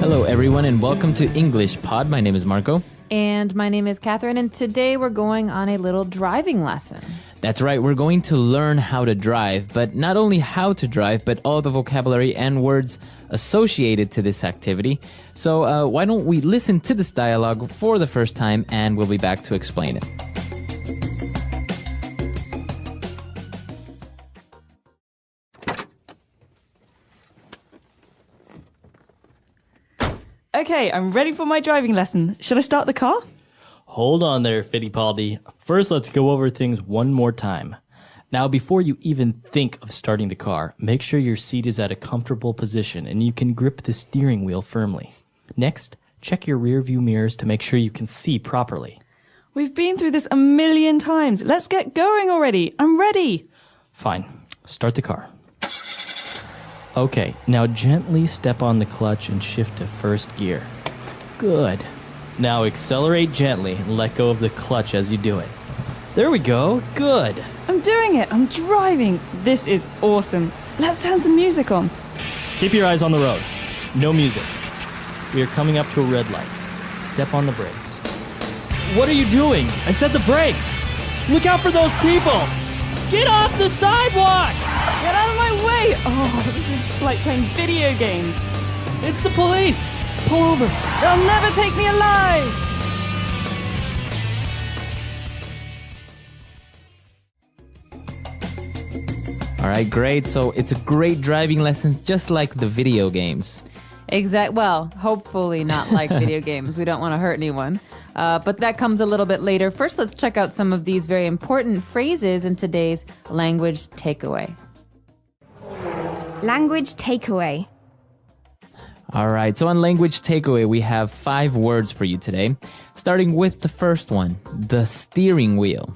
Hello, everyone, and welcome to English Pod. My name is Marco. And my name is Catherine, and today we're going on a little driving lesson. That's right, we're going to learn how to drive, but not only how to drive, but all the vocabulary and words associated to this activity. So why don't we listen to this dialogue for the first time, and we'll be back to explain it. Okay, I'm ready for my driving lesson. Should I start the car? Hold on there, Fittipaldi. First, let's go over things one more time. Now, before you even think of starting the car, make sure your seat is at a comfortable position and you can grip the steering wheel firmly. Next, check your rear view mirrors to make sure you can see properly. We've been through this a million times. Let's get going already. I'm ready. Fine. Start the car. Okay, now gently step on the clutch and shift to first gear. Good. Now accelerate gently and let go of the clutch as you do it. There we go. Good. I'm doing it. I'm driving. This is awesome. Let's turn some music on. Keep your eyes on the road. No music. We are coming up to a red light. Step on the brakes. What are you doing? I said the brakes. Look out for those people. Get off the sidewalk. Get out of my way. Oh, this is just like playing video games. It's the police. Pull over. They'll never take me alive. All right, great. So it's a great driving lesson, just like the video games. Well, hopefully not like video games. We don't want to hurt anyone. But that comes a little bit later. First, let's check out some of these very important phrases in today's language takeaway. Language takeaway. All right, so on language takeaway, we have 5 words for you today, starting with the first one, the steering wheel.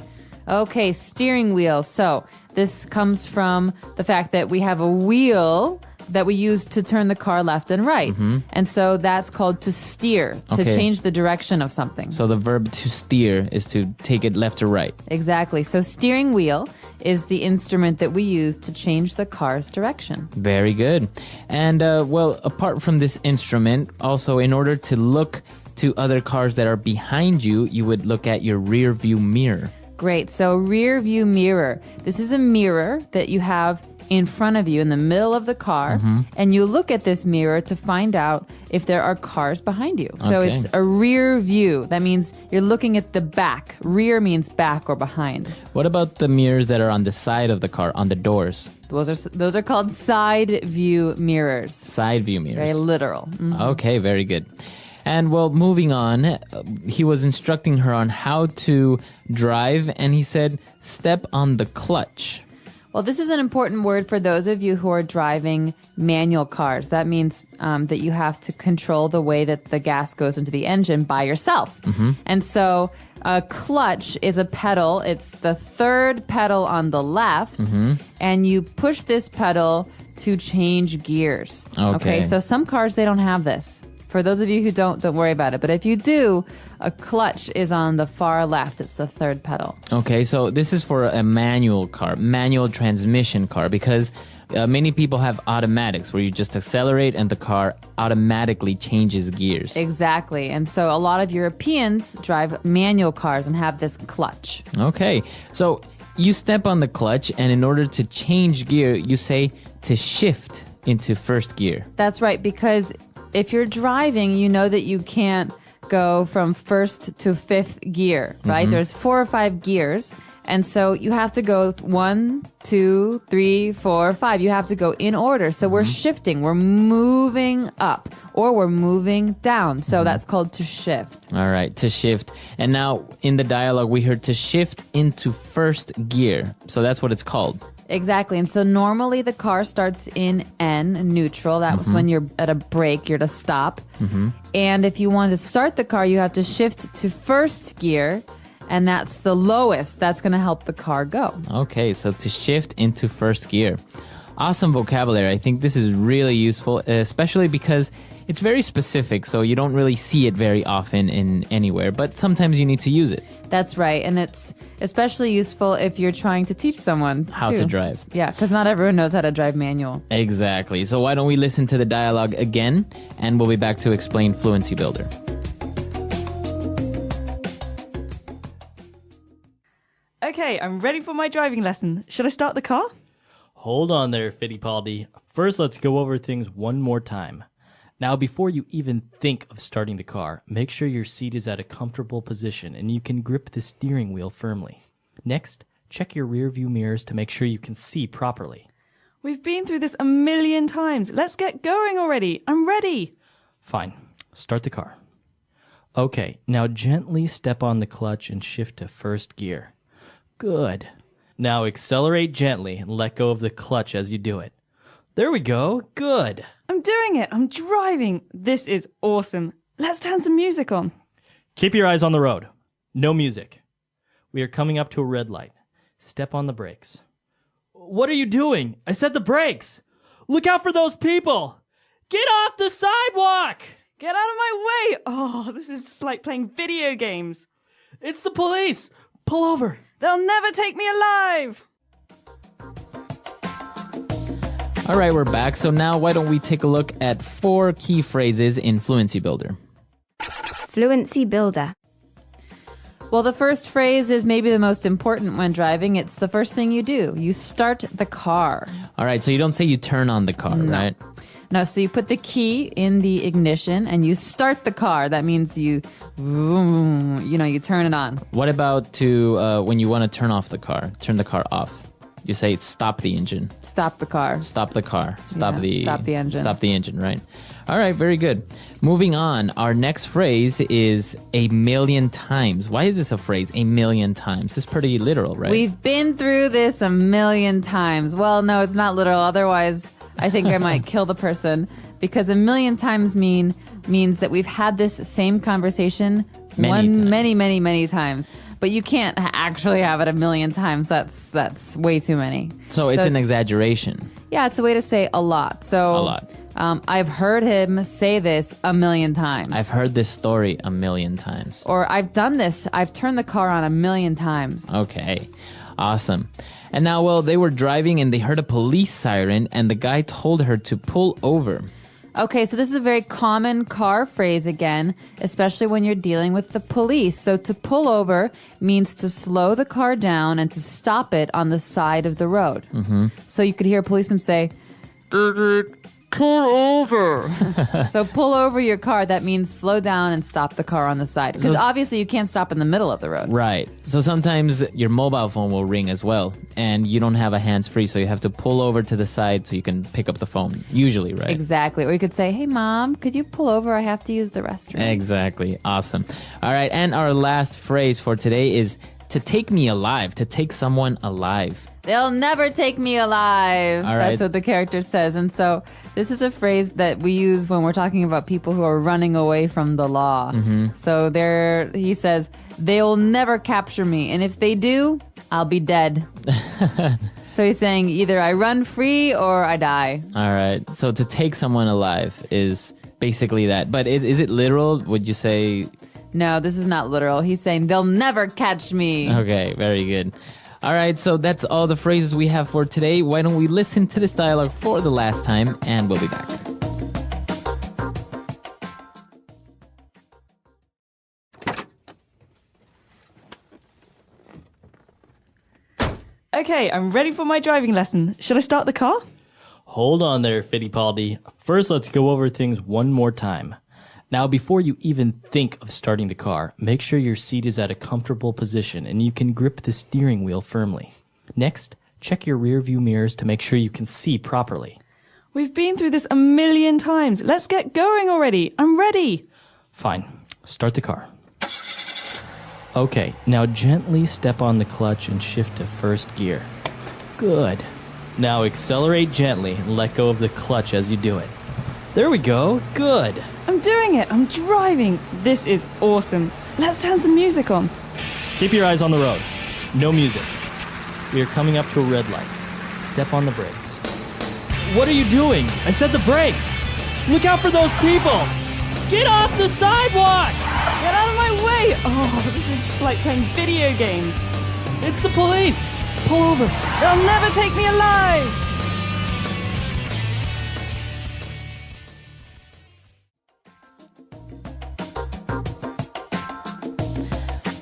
Okay, steering wheel. So this comes from the fact that we have a wheel that we use to turn the car left and right. Mm-hmm. And so that's called to steer, to change the direction of something. So the verb to steer is to take it left or right. Exactly. So steering wheel is the instrument that we use to change the car's direction. Very good. And apart from this instrument, also in order to look to other cars that are behind you, you would look at your rear view mirror. Great. So rear view mirror. This is a mirror that you have in front of you in the middle of the car, and you look at this mirror to find out if there are cars behind you. So it's a rear view. That means you're looking at the back. Rear means back or behind. What about the mirrors that are on the side of the car, on the doors? Those are called side view mirrors. Side view mirrors. Very literal. Mm-hmm. Okay, very good. And well, moving on, he was instructing her on how to drive, and he said, step on the clutch. Well, this is an important word for those of you who are driving manual cars. That means that you have to control the way that the gas goes into the engine by yourself. Mm-hmm. And so a clutch is a pedal. It's the third pedal on the left, and you push this pedal to change gears. Okay, so some cars, they don't have this. For those of you who don't worry about it. But if you do, a clutch is on the far left. It's the third pedal. Okay, so this is for a manual car, manual transmission car, because many people have automatics where you just accelerate and the car automatically changes gears. Exactly. And so a lot of Europeans drive manual cars and have this clutch. Okay, so you step on the clutch, and in order to change gear, you say to shift into first gear. That's right, because if you're driving, you know that you can't go from first to fifth gear, right? Mm-hmm. There's 4 or 5 gears. And so you have to go 1, 2, 3, 4, 5. You have to go in order. So we're shifting. We're moving up or we're moving down. So that's called to shift. All right, to shift. And now in the dialogue, we heard to shift into first gear. So that's what it's called. Exactly. And so normally the car starts in N, neutral. That was when you're at a brake, you're to stop. And if you want to start the car, you have to shift to first gear. And that's the lowest. That's going to help the car go. Okay, so to shift into first gear. Awesome vocabulary. I think this is really useful, especially because it's very specific, so you don't really see it very often in anywhere, but sometimes you need to use it. That's right. And it's especially useful if you're trying to teach someone How to drive. Yeah, because not everyone knows how to drive manual. Exactly. So why don't we listen to the dialogue again, and we'll be back to explain Fluency Builder. Okay, I'm ready for my driving lesson. Should I start the car? Hold on there, Fittipaldi. First, let's go over things one more time. Now, before you even think of starting the car, make sure your seat is at a comfortable position and you can grip the steering wheel firmly. Next, check your rear view mirrors to make sure you can see properly. We've been through this a million times. Let's get going already. I'm ready. Fine. Start the car. Okay, now gently step on the clutch and shift to first gear. Good. Now accelerate gently and let go of the clutch as you do it. There we go. Good. I'm doing it. I'm driving. This is awesome. Let's turn some music on. Keep your eyes on the road. No music. We are coming up to a red light. Step on the brakes. What are you doing? I said the brakes. Look out for those people. Get off the sidewalk. Get out of my way. Oh, this is just like playing video games. It's the police. Pull over. They'll never take me alive. All right, we're back. So now why don't we take a look at 4 key phrases in Fluency Builder. Fluency Builder. Well, the first phrase is maybe the most important when driving. It's the first thing you do. You start the car. All right, so you don't say you turn on the car, right? No, so you put the key in the ignition and you start the car. That means you turn it on. What about when you want to turn off the car, turn the car off? You say stop the engine. Stop the car. Stop the car. Stop the engine. Stop the engine, right? All right, very good. Moving on, our next phrase is a million times. Why is this a phrase, a million times? This is pretty literal, right? We've been through this a million times. Well, no, it's not literal. Otherwise, I think I might kill the person, because a million times means that we've had this same conversation many times. But you can't actually have it a million times. That's way too many. So it's an exaggeration. Yeah, it's a way to say a lot. So A lot. I've heard him say this a million times. I've heard this story a million times. Or I've done this. I've turned the car on a million times. Okay, awesome. And now, well, they were driving and they heard a police siren and the guy told her to pull over. Okay, so this is a very common car phrase again, especially when you're dealing with the police. So to pull over means to slow the car down and to stop it on the side of the road. Mm-hmm. So you could hear a policeman say, pull over. So pull over your car. That means slow down and stop the car on the side. Because obviously you can't stop in the middle of the road. Right. So sometimes your mobile phone will ring as well, and you don't have a hands-free, so you have to pull over to the side so you can pick up the phone, usually, right? Exactly. Or you could say, hey, Mom, could you pull over? I have to use the restroom. Exactly. Awesome. All right. And our last phrase for today is to take me alive, to take someone alive. They'll never take me alive. All right. That's what the character says. And so this is a phrase that we use when we're talking about people who are running away from the law. Mm-hmm. So he says, they'll never capture me. And if they do, I'll be dead. So he's saying either I run free or I die. All right. So to take someone alive is basically that. But is it literal? Would you say? No, this is not literal. He's saying they'll never catch me. Okay, very good. All right, so that's all the phrases we have for today. Why don't we listen to this dialogue for the last time, and we'll be back. Okay, I'm ready for my driving lesson. Should I start the car? Hold on there, Fittipaldi. First, let's go over things one more time. Now, before you even think of starting the car, make sure your seat is at a comfortable position and you can grip the steering wheel firmly. Next, check your rear view mirrors to make sure you can see properly. We've been through this a million times. Let's get going already. I'm ready. Fine. Start the car. Okay, now gently step on the clutch and shift to first gear. Good. Now accelerate gently and let go of the clutch as you do it. There we go. Good. I'm doing it. I'm driving. This is awesome. Let's turn some music on. Keep your eyes on the road. No music. We are coming up to a red light. Step on the brakes. What are you doing? I said the brakes. Look out for those people. Get off the sidewalk. Get out of my way! Oh, this is just like playing video games. It's the police. Pull over. They'll never take me alive!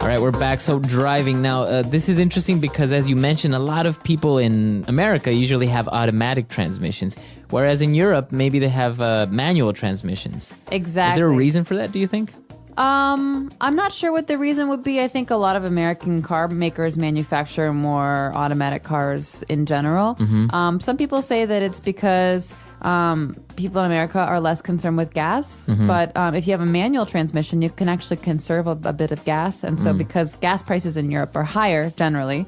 All right, we're back. So driving now, this is interesting because as you mentioned, a lot of people in America usually have automatic transmissions, whereas in Europe, maybe they have manual transmissions. Exactly. Is there a reason for that, do you think? I'm not sure what the reason would be. I think a lot of American car makers manufacture more automatic cars in general. Some people say that it's because people in America are less concerned with gas. But if you have a manual transmission, you can actually conserve a bit of gas. And so because gas prices in Europe are higher generally,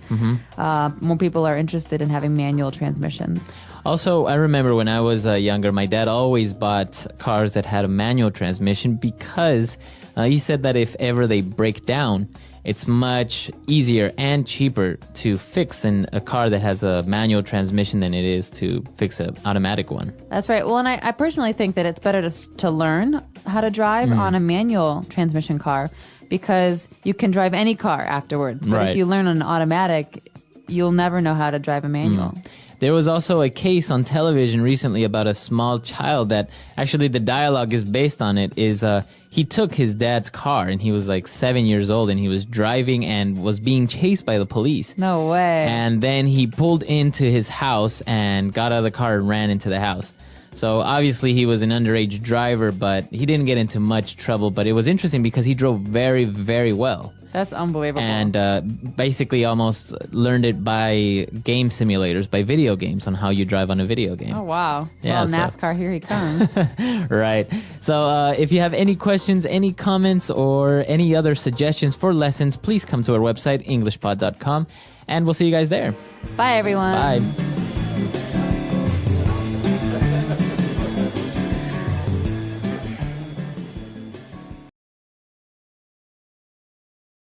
more people are interested in having manual transmissions. Also, I remember when I was younger, my dad always bought cars that had a manual transmission because he said that if ever they break down, it's much easier and cheaper to fix in a car that has a manual transmission than it is to fix an automatic one. That's right. Well, and I personally think that it's better to learn how to drive on a manual transmission car because you can drive any car afterwards. But Right. if you learn an automatic, you'll never know how to drive a manual. There was also a case on television recently about a small child that actually the dialogue is based on it is he took his dad's car and he was like 7 years old and he was driving and was being chased by the police. No way. And then he pulled into his house and got out of the car and ran into the house. So obviously he was an underage driver, but he didn't get into much trouble. But it was interesting because he drove very, very well. That's unbelievable. And basically almost learned it by game simulators, by video games, on how you drive on a video game. Oh, wow. Yeah, well, so- NASCAR, here he comes. Right. So if you have any questions, any comments, or any other suggestions for lessons, please come to our website, englishpod.com, and we'll see you guys there. Bye, everyone. Bye.